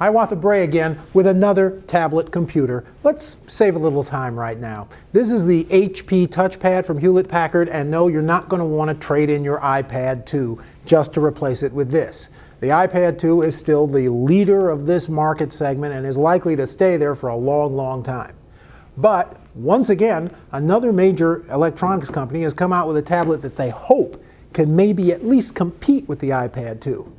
Hiawatha Bray again with another tablet computer. Let's save a little time right now. This is the HP TouchPad from Hewlett-Packard, and no, you're not going to want to trade in your iPad 2 just to replace it with this. The iPad 2 is still the leader of this market segment and is likely to stay there for a long, long time. But once again, another major electronics company has come out with a tablet that they hope can maybe at least compete with the iPad 2.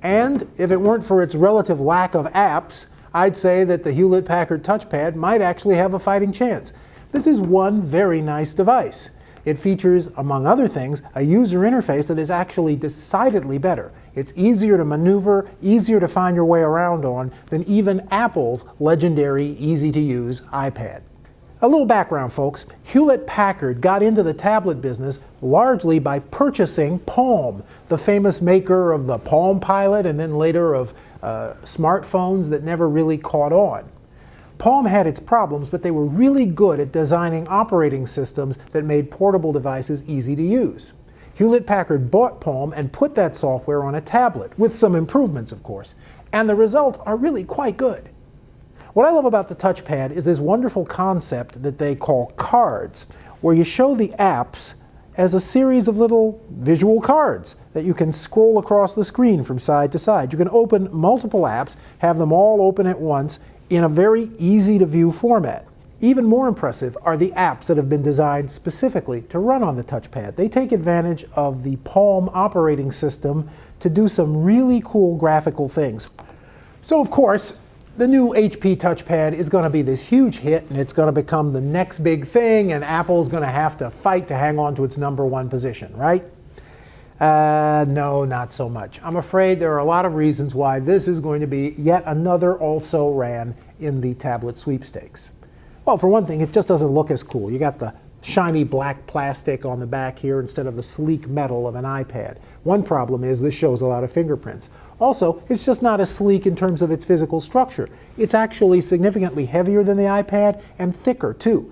And if it weren't for its relative lack of apps, I'd say that the Hewlett-Packard TouchPad might actually have a fighting chance. This is one very nice device. It features, among other things, a user interface that is actually decidedly better. It's easier to maneuver, easier to find your way around on than even Apple's legendary, easy-to-use iPad. A little background, folks. Hewlett-Packard got into the tablet business largely by purchasing Palm, the famous maker of the Palm Pilot and then later of smartphones that never really caught on. Palm had its problems, but they were really good at designing operating systems that made portable devices easy to use. Hewlett-Packard bought Palm and put that software on a tablet, with some improvements, of course, and the results are really quite good. What I love about the touchpad is this wonderful concept that they call cards, where you show the apps as a series of little visual cards that you can scroll across the screen from side to side. You can open multiple apps, have them all open at once in a very easy-to-view format. Even more impressive are the apps that have been designed specifically to run on the touchpad. They take advantage of the Palm operating system to do some really cool graphical things. So, of course, the new HP TouchPad is going to be this huge hit, and it's going to become the next big thing, and Apple's going to have to fight to hang on to its #1 position, right? No, not so much. I'm afraid there are a lot of reasons why this is going to be yet another also-ran in the tablet sweepstakes. Well, for one thing, it just doesn't look as cool. You got the shiny black plastic on the back here instead of the sleek metal of an iPad. One problem is this shows a lot of fingerprints. Also, it's just not as sleek in terms of its physical structure. It's actually significantly heavier than the iPad and thicker too.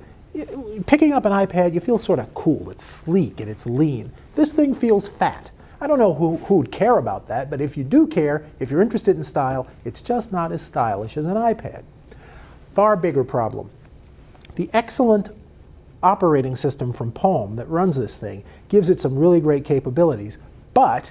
Picking up an iPad, you feel sort of cool. It's sleek and it's lean. This thing feels fat. I don't know who would care about that, but if you do care, if you're interested in style, it's just not as stylish as an iPad. Far bigger problem. The excellent operating system from Palm that runs this thing gives it some really great capabilities, but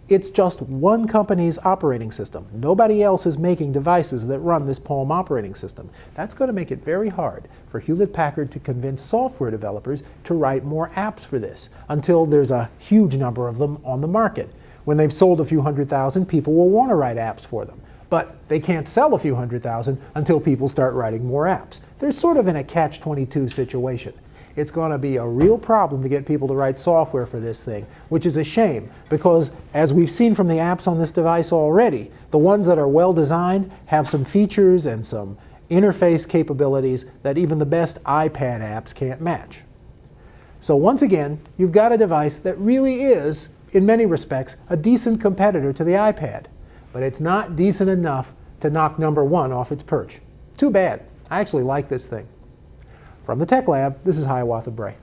it's just one company's operating system. Nobody else is making devices that run this Palm operating system. That's going to make it very hard for Hewlett-Packard to convince software developers to write more apps for this until there's a huge number of them on the market. When they've sold a few 100,000, people will want to write apps for them. But they can't sell a few 100,000 until people start writing more apps. They're sort of in a catch-22 situation. It's going to be a real problem to get people to write software for this thing, which is a shame because, as we've seen from the apps on this device already, the ones that are well designed have some features and some interface capabilities that even the best iPad apps can't match. So once again, you've got a device that really is, in many respects, a decent competitor to the iPad, but it's not decent enough to knock #1 off its perch. Too bad. I actually like this thing. From the Tech Lab, this is Hiawatha Bray.